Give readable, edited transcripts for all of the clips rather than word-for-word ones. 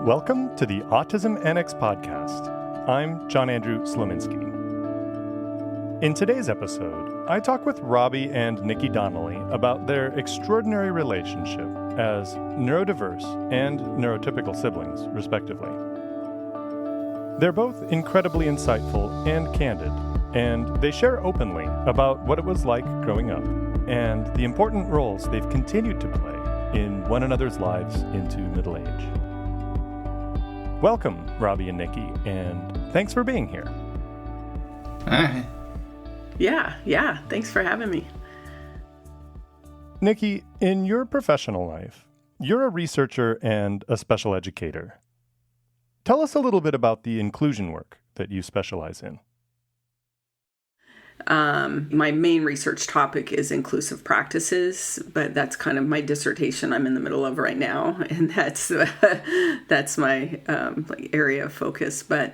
Welcome to the Autism Annex podcast. I'm John Andrew Slominski. In today's episode, I talk with Robby and Nikki Donnelly about their extraordinary relationship as neurodiverse and neurotypical siblings, respectively. They're both incredibly insightful and candid, and they share openly about what it was like growing up and the important roles they've continued to play in one another's lives into middle age. Welcome, Robby and Nikki, and thanks for being here. Hi. Yeah. Thanks for having me. Nikki, in your professional life, you're a researcher and a special educator. Tell us a little bit about the inclusion work that you specialize in. My main research topic is inclusive practices, but that's kind of my dissertation I'm in the middle of right now, and that's my area of focus. But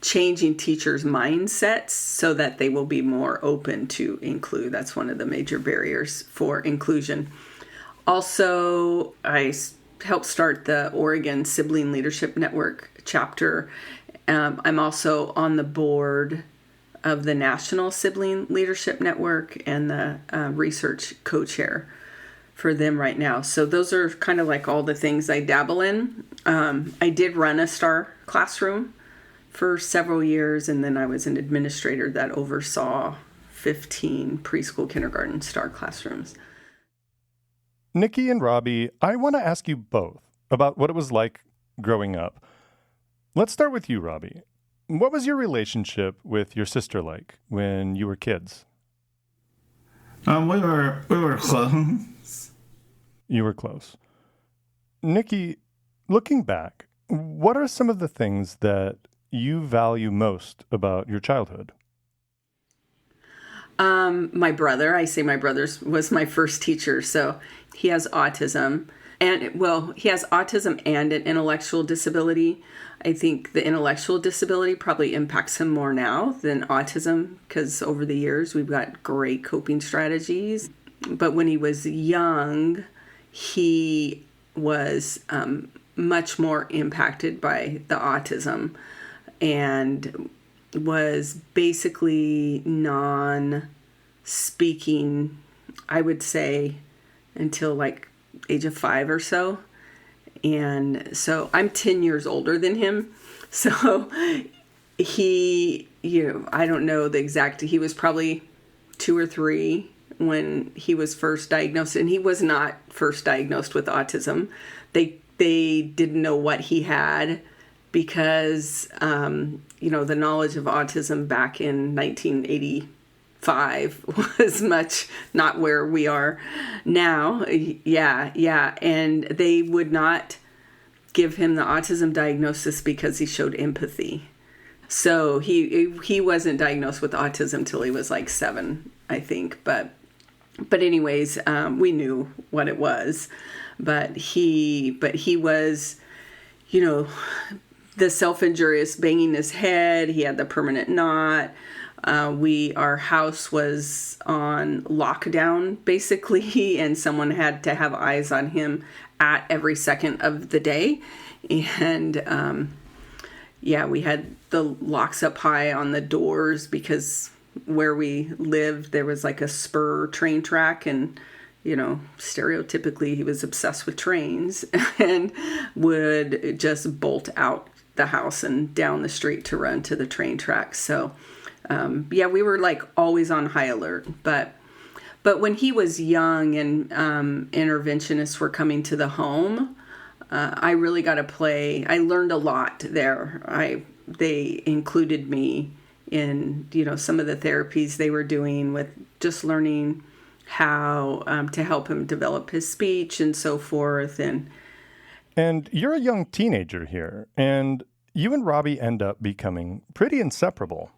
changing teachers' mindsets so that they will be more open to include. That's one of the major barriers for inclusion. Also, I helped start the Oregon Sibling Leadership Network chapter. I'm also on the board of the National Sibling Leadership Network and the research co-chair for them right now. So those are kind of like all the things I dabble in. I did run a STAR classroom for several years, and then I was an administrator that oversaw 15 preschool kindergarten STAR classrooms. Nikki and Robby, I want to ask you both about what it was like growing up. Let's start with you, Robby. What was your relationship with your sister like when you were kids? We were close. You were close. Nikki, looking back, what are some of the things that you value most about your childhood? My brother was my first teacher, so he has autism. And he has autism and an intellectual disability. I think the intellectual disability probably impacts him more now than autism, because over the years we've got great coping strategies. But when he was young, he was much more impacted by the autism and was basically non-speaking, I would say, until like age of 5 or so. And so I'm 10 years older than him. So he, I don't know the exact, he was probably 2 or 3 when he was first diagnosed, and he was not first diagnosed with autism. They didn't know what he had because, the knowledge of autism back in 1985 was much not where we are now. Yeah. And they would not give him the autism diagnosis because he showed empathy. So he wasn't diagnosed with autism till he was like 7, I think. But anyways, we knew what it was. But he was, the self-injurious banging his head. He had the permanent knot. Our house was on lockdown, basically, and someone had to have eyes on him at every second of the day. And, we had the locks up high on the doors because where we lived, there was like a spur train track, and, stereotypically he was obsessed with trains and would just bolt out the house and down the street to run to the train tracks. So, we were like always on high alert. But when he was young and interventionists were coming to the home, I really got to play. I learned a lot there. They included me in some of the therapies they were doing with just learning how to help him develop his speech and so forth. And you're a young teenager here, and you and Robby end up becoming pretty inseparable.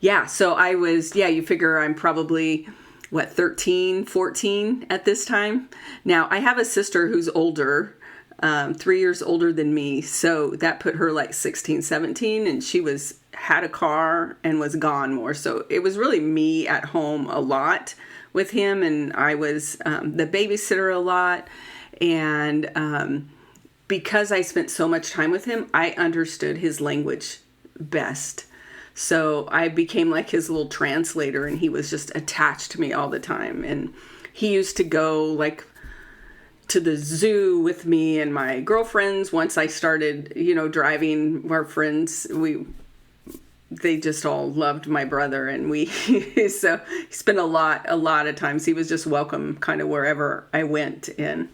Yeah, so I was, you figure I'm probably, 13, 14 at this time. Now, I have a sister who's older, 3 years older than me, so that put her like 16, 17, and she had a car and was gone more. So it was really me at home a lot with him, and I was the babysitter a lot, and because I spent so much time with him, I understood his language best. So I became like his little translator, and he was just attached to me all the time. And he used to go like to the zoo with me and my girlfriends. Once I started, driving our friends, they just all loved my brother, and so he spent a lot of times. He was just welcome kind of wherever I went. And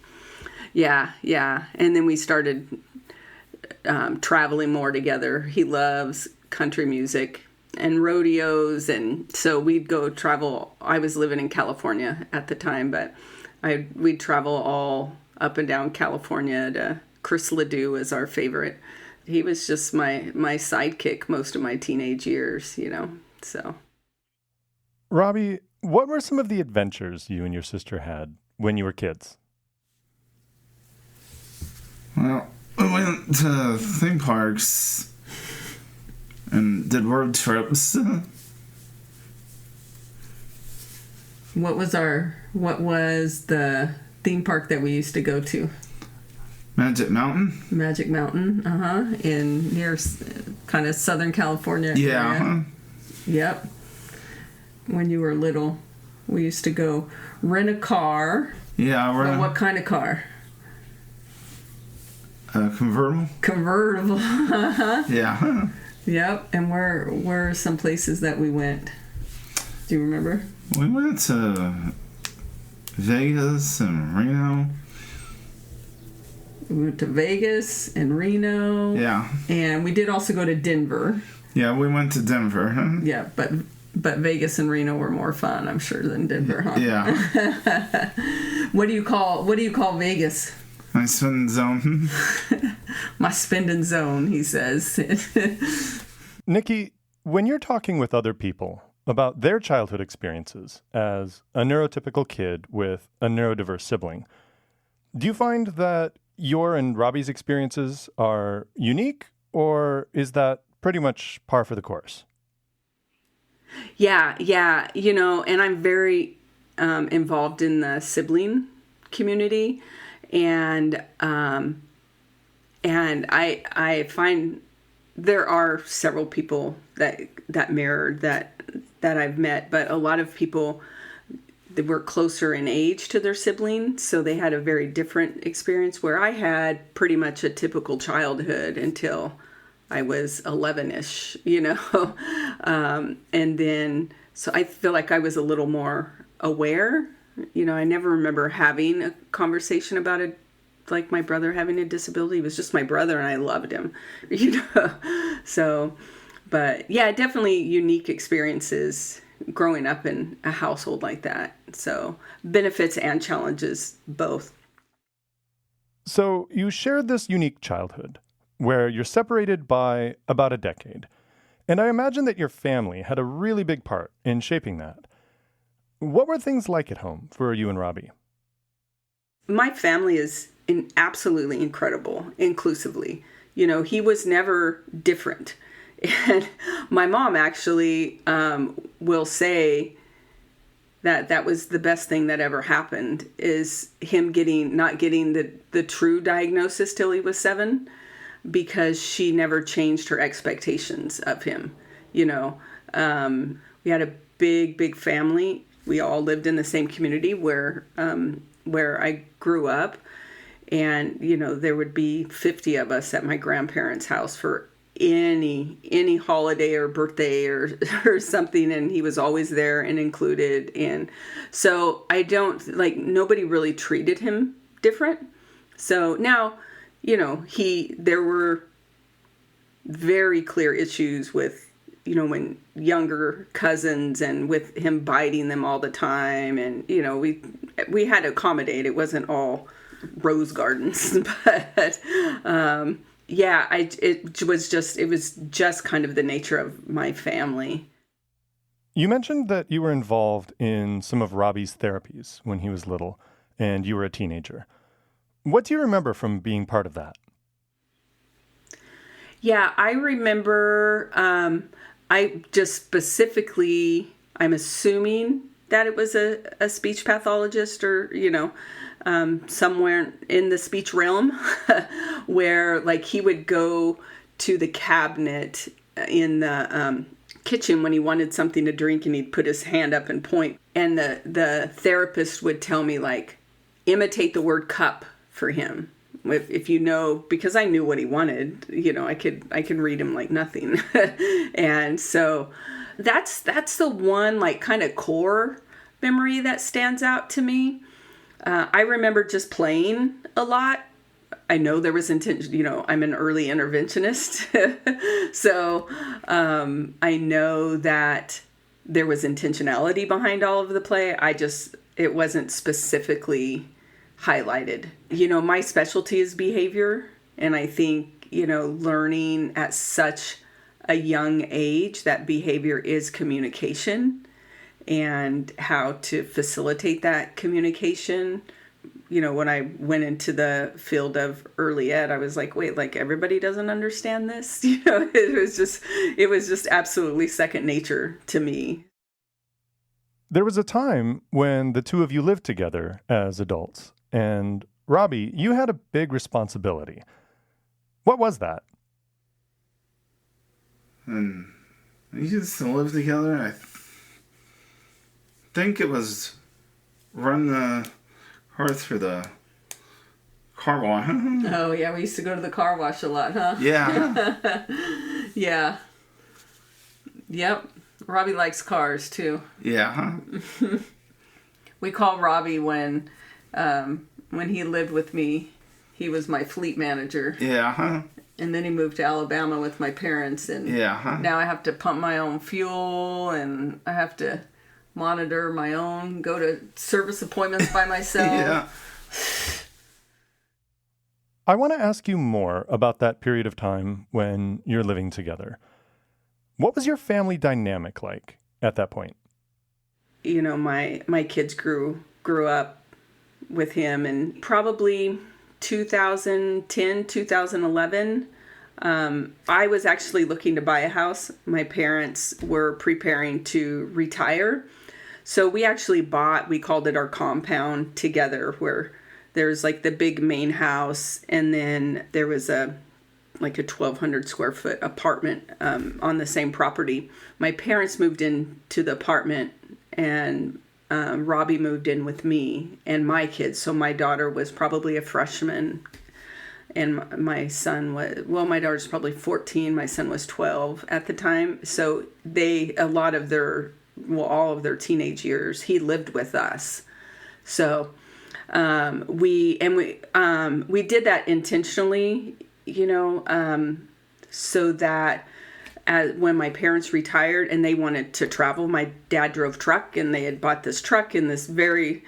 yeah. And then we started traveling more together. He loves country music and rodeos, and so we'd go travel. I was living in California at the time, but we'd travel all up and down California. To Chris Ledoux is our favorite. He was just my sidekick most of my teenage years, so. Robby, what were some of the adventures you and your sister had when you were kids? Well, we went to theme parks and did road trips. What was the theme park that we used to go to? Magic Mountain. Magic Mountain, in near kind of Southern California. Yeah. Area. Yep. When you were little, we used to go rent a car. Yeah, But what kind of car? Convertible. Convertible. Yeah. Yep. And where are some places that we went? Do you remember? We went to Vegas and Reno. We went to Vegas and Reno. Yeah. And we did also go to Denver. Yeah, we went to Denver. Yeah, but Vegas and Reno were more fun, I'm sure, than Denver, huh? Yeah. What do you call Vegas? My spending zone. My spending zone, he says. Nikki, when you're talking with other people about their childhood experiences as a neurotypical kid with a neurodiverse sibling, do you find that your and Robby's experiences are unique, or is that pretty much par for the course? Yeah, and I'm very involved in the sibling community, and I find there are several people that mirrored that I've met, but a lot of people that were closer in age to their siblings, so they had a very different experience, where I had pretty much a typical childhood until I was 11-ish, and then, so I feel like I was a little more aware. I never remember having a conversation about it, like my brother having a disability. It was just my brother, and I loved him, So, but yeah, definitely unique experiences growing up in a household like that. So benefits and challenges, both. So you shared this unique childhood where you're separated by about a decade. And I imagine that your family had a really big part in shaping that. What were things like at home for you and Robby? My family is absolutely incredible, inclusively. He was never different. And my mom actually will say that was the best thing that ever happened, is him not getting the true diagnosis till he was 7, because she never changed her expectations of him. We had a big family. We all lived in the same community where I grew up, and there would be 50 of us at my grandparents' house for any holiday or birthday or something, and he was always there and included. And so nobody really treated him different. So now, there were very clear issues with, when younger cousins, and with him biting them all the time. And, we had to accommodate. It wasn't all rose gardens, but, yeah, it was just kind of the nature of my family. You mentioned that you were involved in some of Robby's therapies when he was little and you were a teenager. What do you remember from being part of that? Yeah, I remember, I just specifically, I'm assuming that it was a speech pathologist, or, somewhere in the speech realm where like he would go to the cabinet in the kitchen when he wanted something to drink, and he'd put his hand up and point, and the therapist would tell me, like, imitate the word cup for him. If you know, because I knew what he wanted, you know, I could read him like nothing. And so that's the one like kind of core memory that stands out to me. I remember just playing a lot. I know there was intention, you know, I'm an early interventionist. So I know that there was intentionality behind all of the play. It wasn't specifically highlighted. You know, my specialty is behavior. And I think, you know, learning at such a young age that behavior is communication and how to facilitate that communication. You know, when I went into the field of early ed, I was like, wait, like everybody doesn't understand this? You know, it was just absolutely second nature to me. There was a time when the two of you lived together as adults. And Robby, you had a big responsibility. What was that? And we used to live together. I think it was run the car through the car wash. Oh, yeah, we used to go to the car wash a lot, huh? Yeah. Yeah. Yep. Robby likes cars, too. Yeah. We call Robby when he lived with me, he was my fleet manager. Yeah. And then he moved to Alabama with my parents, and now I have to pump my own fuel, and I have to monitor my own, go to service appointments by myself. Yeah. I want to ask you more about that period of time when you're living together. What was your family dynamic like at that point? You know, my kids grew up with him, and probably 2010, 2011, I was actually looking to buy a house. My parents were preparing to retire. So we actually we called it our compound together, where there's like the big main house, and then there was a 1,200 square foot apartment on the same property. My parents moved into the apartment, and Robby moved in with me and my kids. So my daughter was probably a freshman, and my son my daughter's probably 14. My son was 12 at the time. So all of their teenage years, he lived with us. So we did that intentionally, you know, so that when my parents retired and they wanted to travel, my dad drove truck, and they had bought this truck in this very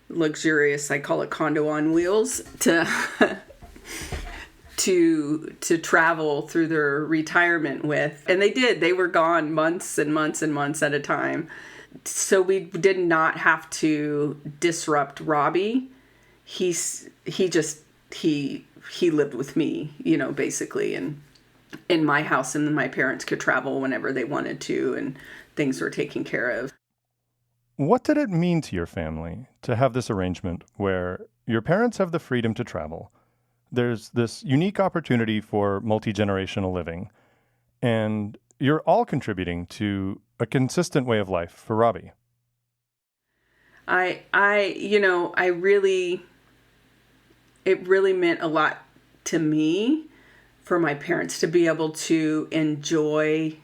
luxurious, I call it condo on wheels, to travel through their retirement with. And they did. They were gone months and months and months at a time. So we did not have to disrupt Robby. He lived with me, you know, basically, and in my house, and then my parents could travel whenever they wanted to, and things were taken care of. What did it mean to your family to have this arrangement where your parents have the freedom to travel? There's this unique opportunity for multi-generational living, and you're all contributing to a consistent way of life for Robby. It really meant a lot to me for my parents to be able to enjoy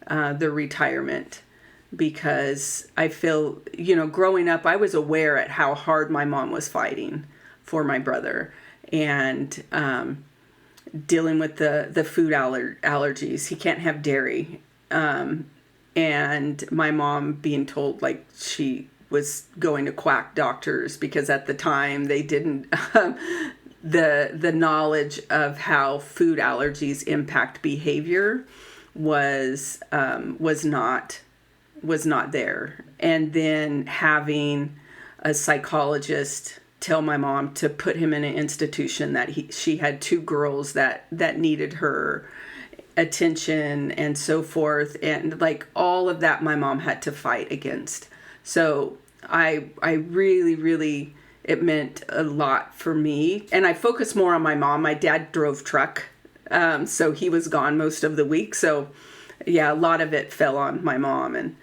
the retirement, because I feel, you know, growing up, I was aware at how hard my mom was fighting for my brother, and dealing with the food allergies. He can't have dairy. And my mom being told like she was going to quack doctors, because at the time they didn't, the knowledge of how food allergies impact behavior was not there. And then having a psychologist tell my mom to put him in an institution that she had two girls that needed her attention and so forth, and like all of that my mom had to fight against. So I really, really it meant a lot for me. And I focused more on my mom. My dad drove truck, so he was gone most of the week. So yeah, a lot of it fell on my mom. And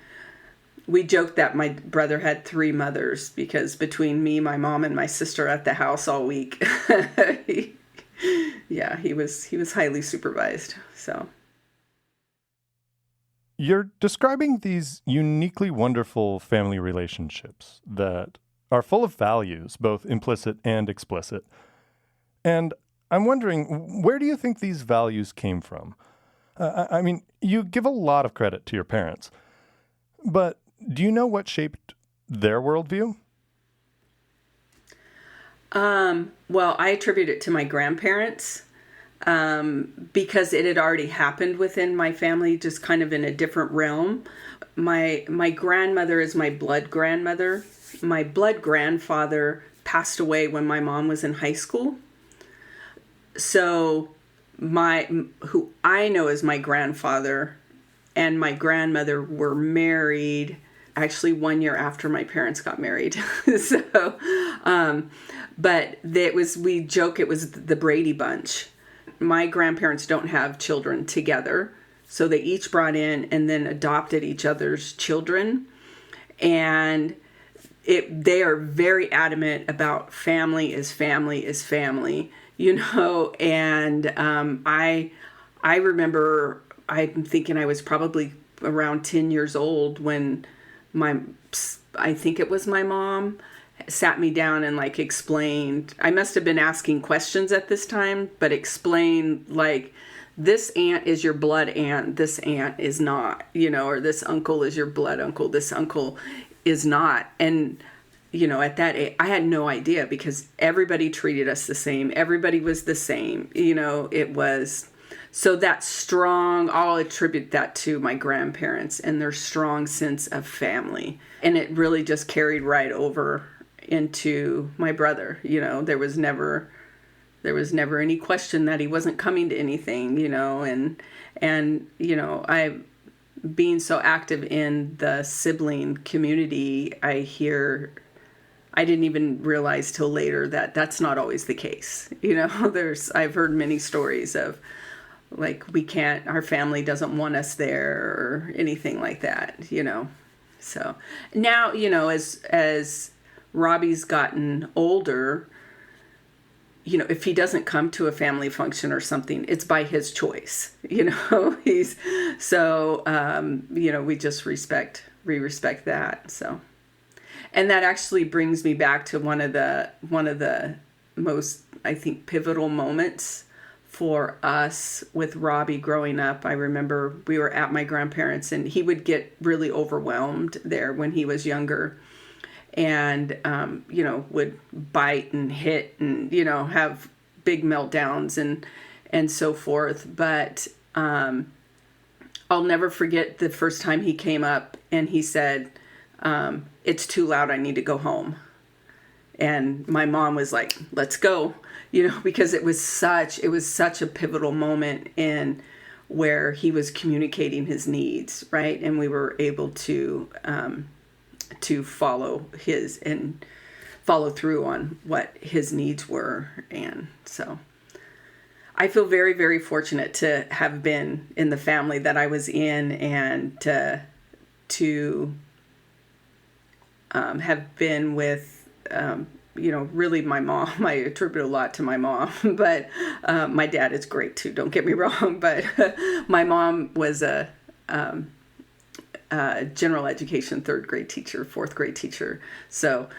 we joked that my brother had 3 mothers because between me, my mom, and my sister at the house all week, he was highly supervised. So you're describing these uniquely wonderful family relationships that are full of values, both implicit and explicit. And I'm wondering, where do you think these values came from? I mean, you give a lot of credit to your parents, but do you know what shaped their worldview? Well, I attribute it to my grandparents, because it had already happened within my family, just kind of in a different realm. My grandmother is my blood grandmother. My blood grandfather passed away when my mom was in high school. So who I know as my grandfather and my grandmother were married actually 1 year after my parents got married. But we joke it was the Brady Bunch. My grandparents don't have children together, so they each brought in and then adopted each other's children. And they are very adamant about family is family is family, and I remember, I'm thinking I was probably around 10 years old when I think it was my mom sat me down and explained. I must have been asking questions at this time, but explained this aunt is your blood aunt, this aunt is not, or this uncle is your blood uncle, this uncle is not. And at that age, I had no idea because everybody treated us the same. Everybody was the same. It was, so that strong, I'll attribute that to my grandparents and their strong sense of family. And it really just carried right over into my brother. There was never any question that he wasn't coming to anything, and I, being so active in the sibling community, I didn't even realize till later that that's not always the case. I've heard many stories of our family doesn't want us there or anything like that, So now, as Robby's gotten older, if he doesn't come to a family function or something, it's by his choice, he's, so, we just respect that. So, and that actually brings me back to one of the most, I think, pivotal moments for us with Robby growing up. I remember we were at my grandparents' and he would get really overwhelmed there when he was younger. And, would bite and hit and, have big meltdowns and so forth. But I'll never forget the first time he came up and he said, it's too loud, I need to go home. And my mom was like, let's go, because it was such a pivotal moment in where he was communicating his needs, right? And we were able to follow through on what his needs were. And so I feel very, very fortunate to have been in the family that I was in and to have been with, really my mom. I attribute a lot to my mom, but my dad is great too, don't get me wrong. But my mom was a general education 3rd grade teacher, 4th grade teacher. So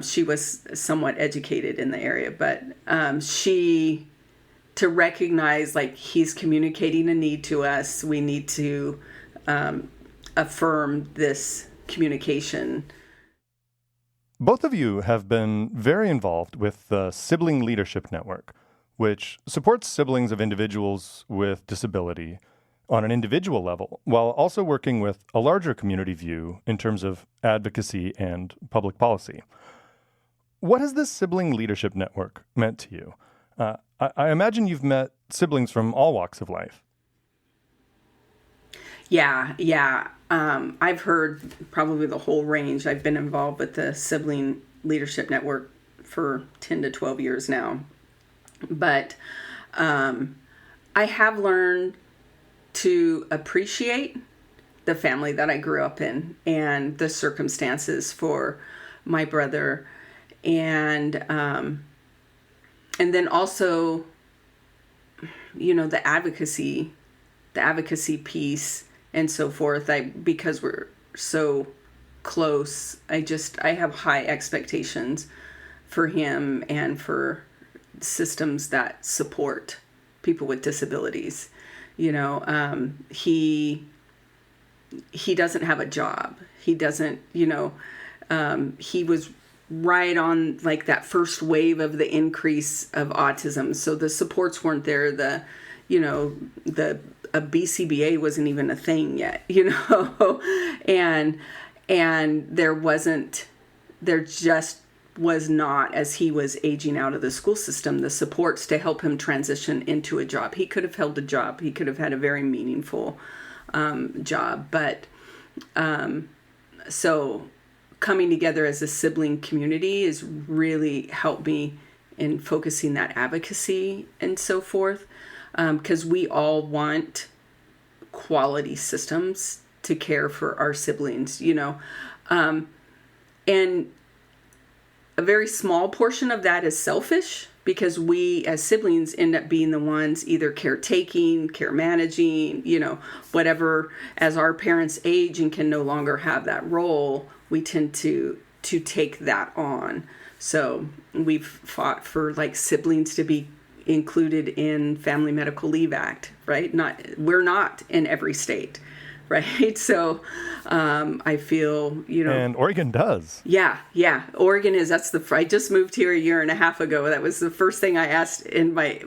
she was somewhat educated in the area, but to recognize he's communicating a need to us, we need to affirm this communication. Both of you have been very involved with the Sibling Leadership Network, which supports siblings of individuals with disability on an individual level, while also working with a larger community view in terms of advocacy and public policy. What has this Sibling Leadership Network meant to you? I imagine you've met siblings from all walks of life. Yeah. I've heard probably the whole range. I've been involved with the Sibling Leadership Network for 10 to 12 years now. But I have learned to appreciate the family that I grew up in and the circumstances for my brother, and then also, the advocacy piece and so forth. Because we're so close, I have high expectations for him and for systems that support people with disabilities. He doesn't have a job. He doesn't, he was right on like that first wave of the increase of autism. So the supports weren't there. A BCBA wasn't even a thing yet, and there just was not, as he was aging out of the school system, the supports to help him transition into a job. He could have held a job. He could have had a very meaningful job. But so coming together as a sibling community has really helped me in focusing that advocacy and so forth, because we all want quality systems to care for our siblings, and a very small portion of that is selfish, because we as siblings end up being the ones either caretaking, care managing, whatever. As our parents age and can no longer have that role, we tend to take that on. So we've fought for like siblings to be included in Family Medical Leave Act, right? We're not in every state, right? So I feel, And Oregon does. Yeah. Oregon is, I just moved here a year and a half ago. That was the first thing I asked in my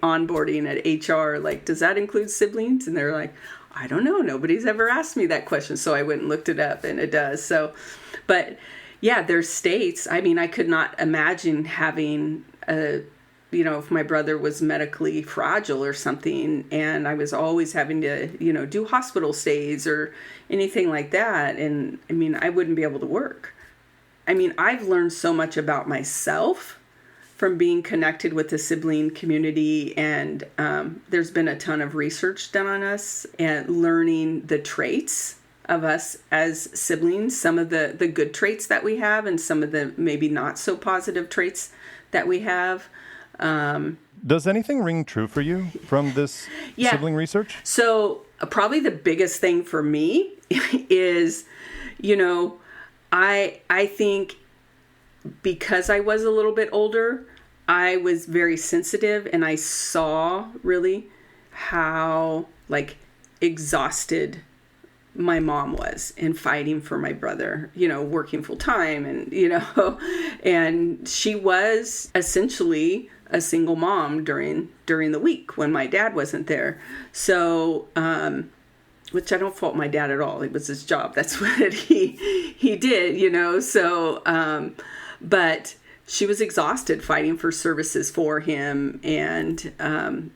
onboarding at HR, like, does that include siblings? And they're like, I don't know. Nobody's ever asked me that question. So I went and looked it up, and it does. So, but yeah, there's states. I mean, I could not imagine having if my brother was medically fragile or something, and I was always having to, do hospital stays or anything like that. And I mean, I wouldn't be able to work. I mean, I've learned so much about myself from being connected with the sibling community. And there's been a ton of research done on us and learning the traits of us as siblings, some of the good traits that we have and some of the maybe not so positive traits that we have. Does anything ring true for you from this sibling research? So probably the biggest thing for me is, I think because I was a little bit older, I was very sensitive, and I saw really how exhausted my mom was in fighting for my brother, working full time, and, and she was essentially a single mom during the week when my dad wasn't there. So, which I don't fault my dad at all. It was his job. That's what he did, so, but she was exhausted fighting for services for him. And,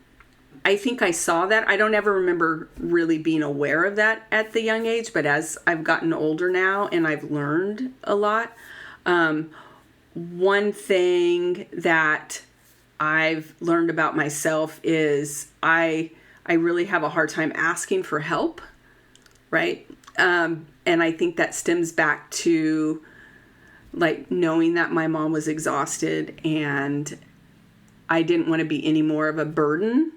I think I saw that. I don't ever remember really being aware of that at the young age, but as I've gotten older now and I've learned a lot, one thing that I've learned about myself is I really have a hard time asking for help, right? And I think that stems back to knowing that my mom was exhausted and I didn't want to be any more of a burden,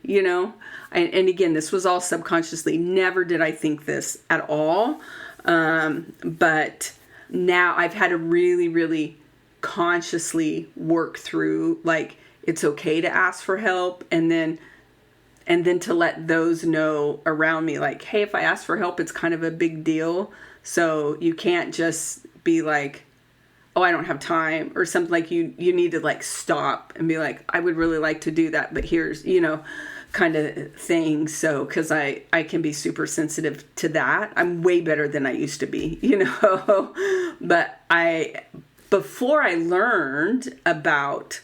and again, this was all subconsciously. Never did I think this at all. But now I've had to really, really consciously work through, it's okay to ask for help. And then to let those know around me, hey, if I ask for help, it's kind of a big deal. So you can't just be like, oh, I don't have time or something. You need to stop and be like, I would really like to do that, but here's, kind of thing. So, cause I can be super sensitive to that. I'm way better than I used to be, but before I learned about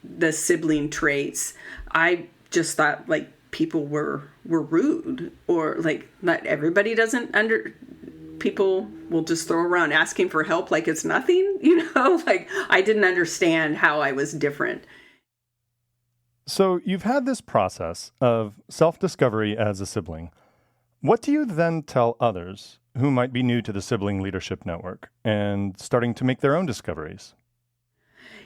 the sibling traits, I just thought people were rude, or not everybody doesn't people will just throw around asking for help like it's nothing, like I didn't understand how I was different. So you've had this process of self-discovery as a sibling. What do you then tell others who might be new to the Sibling Leadership Network and starting to make their own discoveries?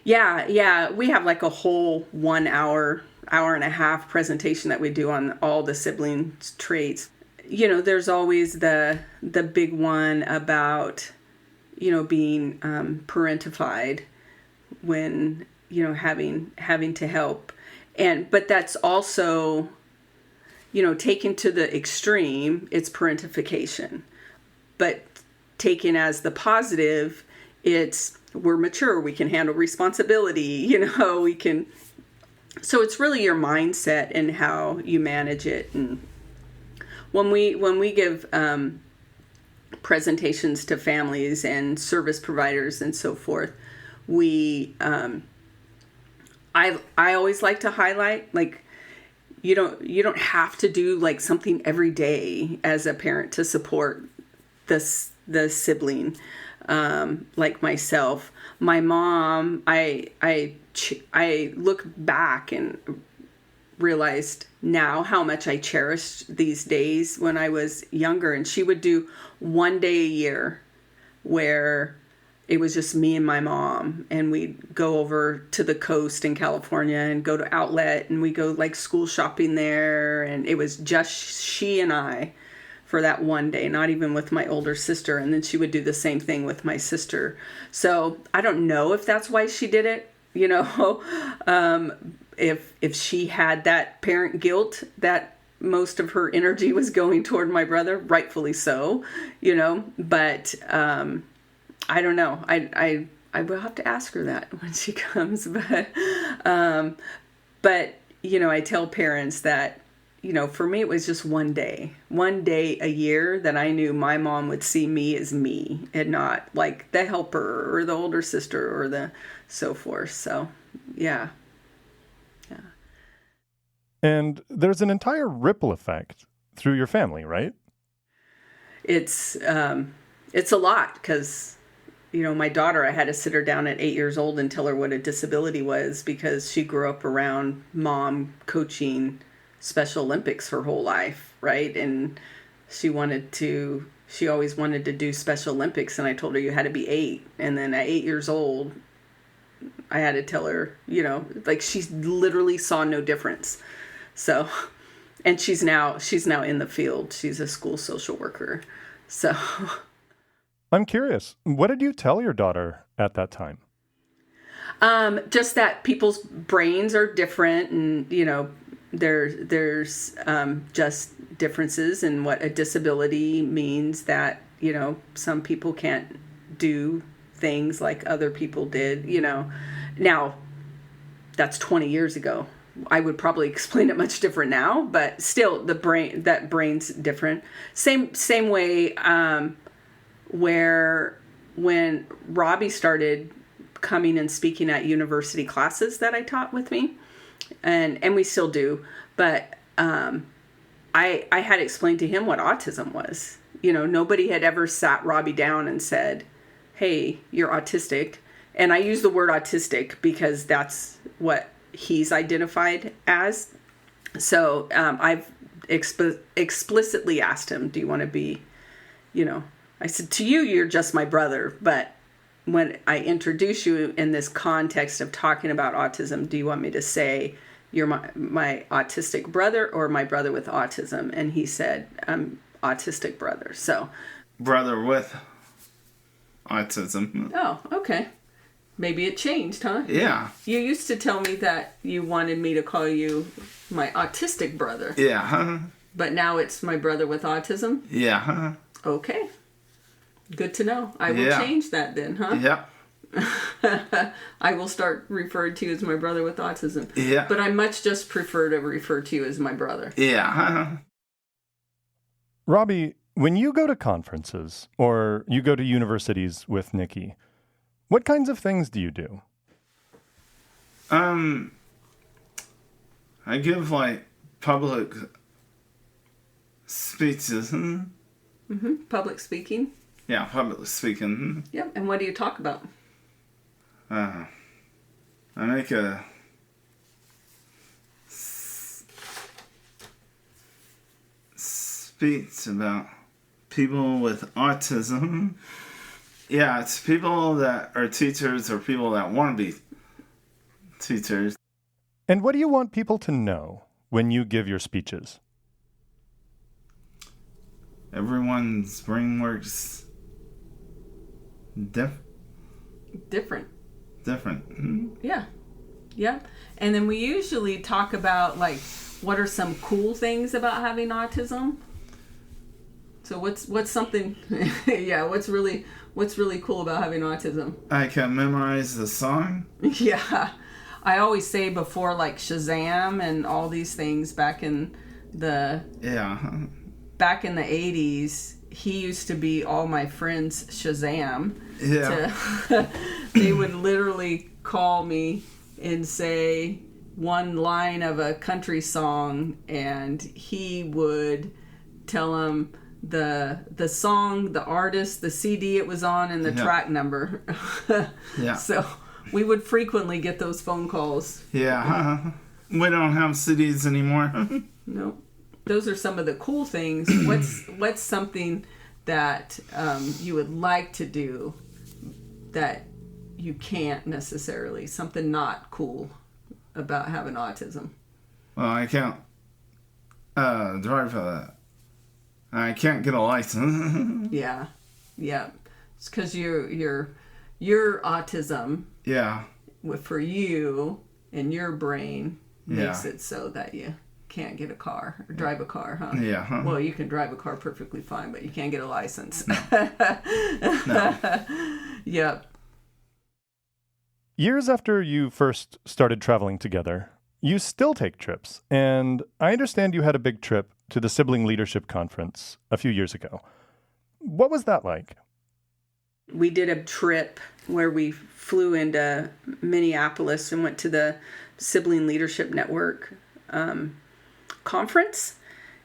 Yeah. We have like a whole 1 hour, hour and a half presentation that we do on all the sibling traits. There's always the big one about, being parentified when, having to help. But that's also, taken to the extreme, it's parentification. But taken as the positive, we're mature, we can handle responsibility, we can. So it's really your mindset and how you manage it. And when we give presentations to families and service providers and so forth, I always like to highlight, like, you don't have to do like something every day as a parent to support the sibling, like myself. My mom, I look back and realized now how much I cherished these days when I was younger, and she would do 1 day a year where it was just me and my mom, and we'd go over to the coast in California and go to Outlet, and we go like school shopping there, and it was just she and I for that 1 day, not even with my older sister. And then she would do the same thing with my sister. So I don't know if that's why she did it, if she had that parent guilt that most of her energy was going toward my brother, rightfully so, but I don't know. I will have to ask her that when she comes. But I tell parents that, for me, it was just 1 day a year that I knew my mom would see me as me and not like the helper or the older sister or the so forth. So, yeah. And there's an entire ripple effect through your family, right? It's a lot because, my daughter, I had to sit her down at 8 years old and tell her what a disability was because she grew up around mom coaching Special Olympics her whole life, right? And she always wanted to do Special Olympics, and I told her you had to be 8. And then at 8 years old, I had to tell her, like she literally saw no difference. So, and she's now in the field. She's a school social worker. So I'm curious, what did you tell your daughter at that time? Just that people's brains are different, and there's just differences in what a disability means, that some people can't do things like other people did. Now that's 20 years ago. I would probably explain it much different now, but still that brain's different. Same way where when Robby started coming and speaking at university classes that I taught with me, and we still do, but I had explained to him what autism was. Nobody had ever sat Robby down and said, hey, you're autistic. And I use the word autistic because that's what he's identified as. So I've explicitly asked him, do you want to be, I said, to you, you're just my brother. But when I introduce you in this context of talking about autism, do you want me to say you're my autistic brother or my brother with autism? And he said, I'm autistic brother. So brother with autism. Oh, okay. Maybe it changed, huh? Yeah. You used to tell me that you wanted me to call you my autistic brother. Yeah. But now it's my brother with autism? Yeah. Okay. Good to know. I will change that then, huh? Yeah. I will start referring to you as my brother with autism. Yeah. But I much just prefer to refer to you as my brother. Yeah. Robby, when you go to conferences or you go to universities with Nikki, what kinds of things do you do? I give like public speeches. Public speaking? Yeah, public speaking. Yep. And what do you talk about? I make a speech about people with autism. Yeah, it's people that are teachers or people that want to be teachers. And what do you want people to know when you give your speeches? Everyone's brain works Different. different. Yeah. Yeah. And then we usually talk about, like, what are some cool things about having autism? So what's something yeah, what's really cool about having autism? I can memorize the song. Yeah. I always say before, like, Shazam and all these things back in the 80s, he used to be all my friends' Shazam. Yeah. They would literally call me and say one line of a country song, and he would tell them the song, the artist, the CD it was on, and the track number. Yeah. So we would frequently get those phone calls. Yeah. We don't have CDs anymore. No. Those are some of the cool things. What's something that you would like to do that you can't necessarily? Something not cool about having autism? Well, I can't drive I can't get a license. Yeah. It's because your autism. Yeah. For you and your brain makes Yeah. it so that you can't get a car or drive a car, huh? Yeah. Well, you can drive a car perfectly fine, but you can't get a license. No. Yep. Years after you first started traveling together, you still take trips, and I understand you had a big trip to the Sibling Leadership Conference a few years ago. What was that like? We did a trip where we flew into Minneapolis and went to the Sibling Leadership Network conference,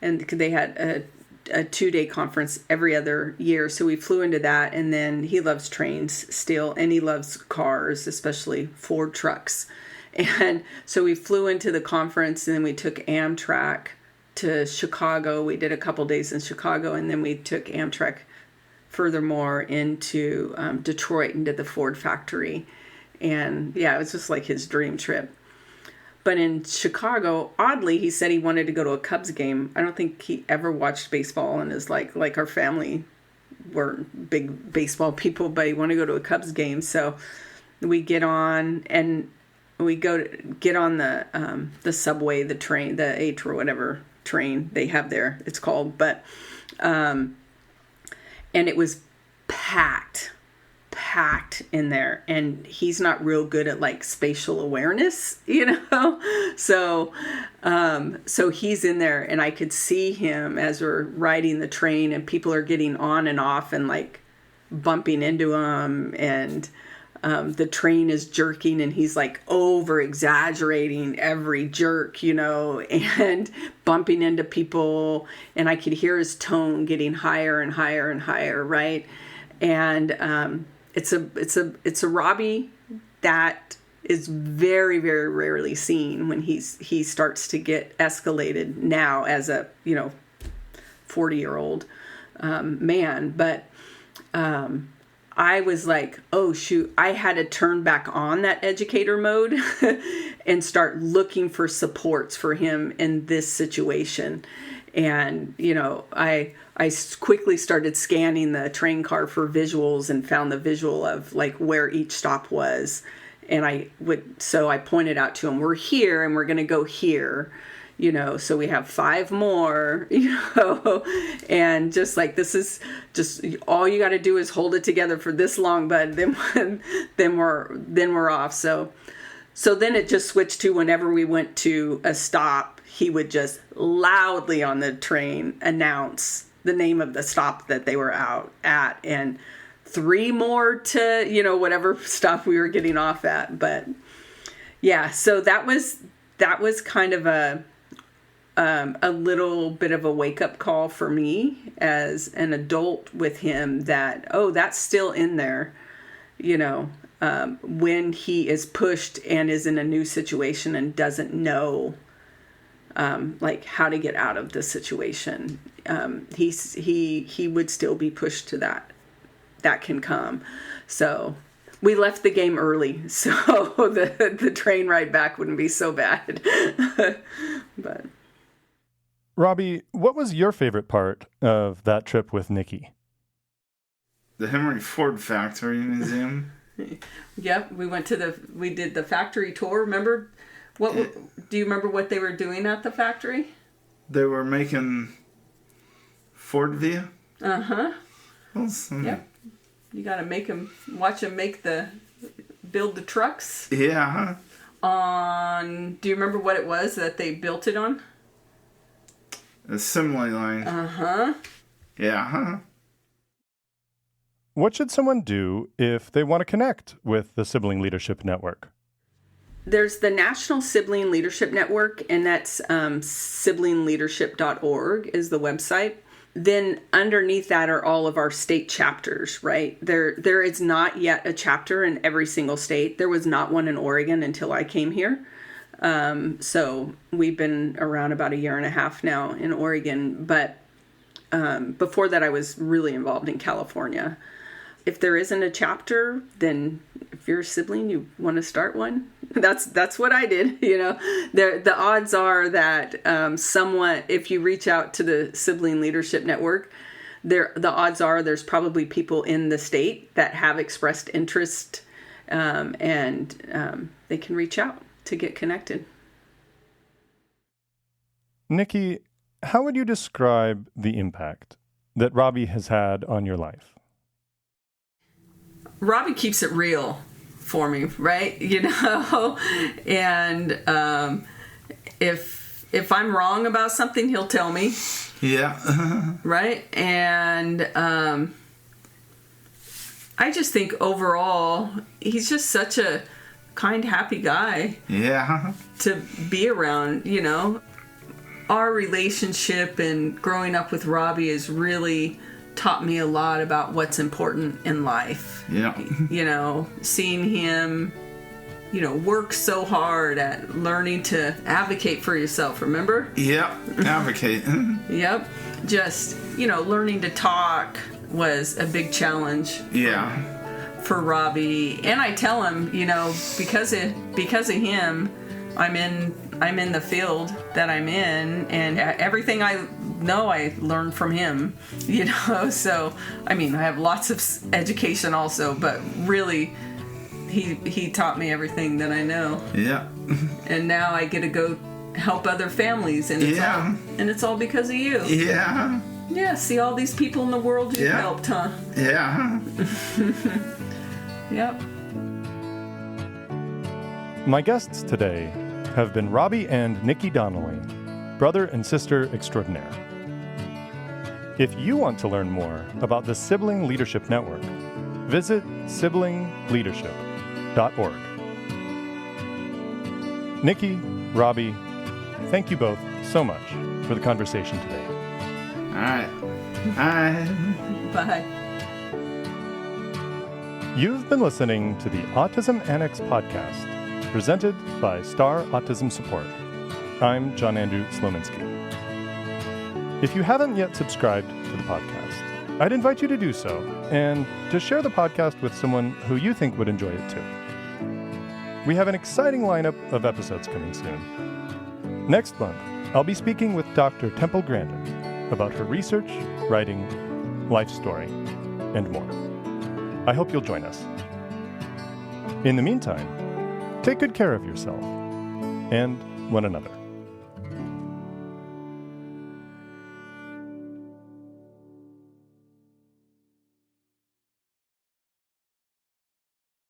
and they had a 2-day conference every other year. So we flew into that, and then he loves trains still, and he loves cars, especially Ford trucks. And so we flew into the conference, and then we took Amtrak to Chicago. We did a couple days in Chicago, and then we took Amtrak furthermore into Detroit and did the Ford factory. And yeah, it was just like his dream trip. But in Chicago, oddly, he said he wanted to go to a Cubs game. I don't think he ever watched baseball and is like our family weren't big baseball people, but he wanted to go to a Cubs game. So we get on and we get on the subway, the train, the H or whatever train they have there, it's called. But and it was packed in there, and he's not real good at like spatial awareness, so he's in there, and I could see him as we're riding the train, and people are getting on and off and like bumping into him, and the train is jerking, and he's like over exaggerating every jerk, and bumping into people, and I could hear his tone getting higher and higher and higher, right? And it's a Robby that is very, very rarely seen when he starts to get escalated now as a 40-year-old man. But I was like, oh shoot, I had to turn back on that educator mode and start looking for supports for him in this situation. And, I quickly started scanning the train car for visuals and found the visual of like where each stop was. And so I pointed out to him, we're here and we're going to go here, so we have 5 more, and just like, this is just all you got to do is hold it together for this long, but then we're off. So then it just switched to whenever we went to a stop, he would just loudly on the train announce the name of the stop that they were out at, and 3 more to, whatever stop we were getting off at. But yeah, so that was kind of a a little bit of a wake-up call for me as an adult with him that, oh, that's still in there, when he is pushed and is in a new situation and doesn't know how to get out of the situation. He would still be pushed to that. That can come. So we left the game early, so the train ride back wouldn't be so bad. But Robby, what was your favorite part of that trip with Nikki? The Henry Ford Factory Museum. Yep, we did the factory tour. Remember do you remember what they were doing at the factory? They were making Ford Via. Uh-huh. Awesome. Yep. You got to watch them build the trucks. Yeah. Do you remember what it was that they built it on? Assembly line. Uh-huh. Yeah. What should someone do if they want to connect with the Sibling Leadership Network? There's the National Sibling Leadership Network, and that's siblingleadership.org is the website. Then underneath that are all of our state chapters, right? There is not yet a chapter in every single state. There was not one in Oregon until I came here. So we've been around about 1.5 years now in Oregon. But before that, I was really involved in California. If there isn't a chapter, then if you're a sibling, you want to start one. That's what I did. The odds are that if you reach out to the Sibling Leadership Network, the odds are there's probably people in the state that have expressed interest, and they can reach out to get connected. Nikki, how would you describe the impact that Robby has had on your life? Robby keeps it real for me, right? And if I'm wrong about something, he'll tell me. Yeah. Right? And I just think overall, he's just such a kind, happy guy. Yeah. To be around, Our relationship and growing up with Robby has really taught me a lot about what's important in life. Yeah. Seeing him, work so hard at learning to advocate for yourself, remember? Yep, advocate. Yep. Just, learning to talk was a big challenge. Yeah. For Robby. And I tell him, because of him, I'm in the field that I'm in, and everything I know I learned from him, so I have lots of education also, but really he taught me everything that I know. Yeah. And now I get to go help other families, and it's all because of you. Yeah. Yeah, see all these people in the world you helped, huh? Yeah. Yep. My guests today have been Robby and Nikki Donnelly, brother and sister extraordinaire. If you want to learn more about the Sibling Leadership Network, visit siblingleadership.org. Nikki, Robby, thank you both so much for the conversation today. All right. Bye. Bye. You've been listening to the Autism Annex podcast, presented by Star Autism Support. I'm John Andrew Slominski. If you haven't yet subscribed to the podcast, I'd invite you to do so and to share the podcast with someone who you think would enjoy it too. We have an exciting lineup of episodes coming soon. Next month, I'll be speaking with Dr. Temple Grandin about her research, writing, life story, and more. I hope you'll join us. In the meantime, take good care of yourself and one another.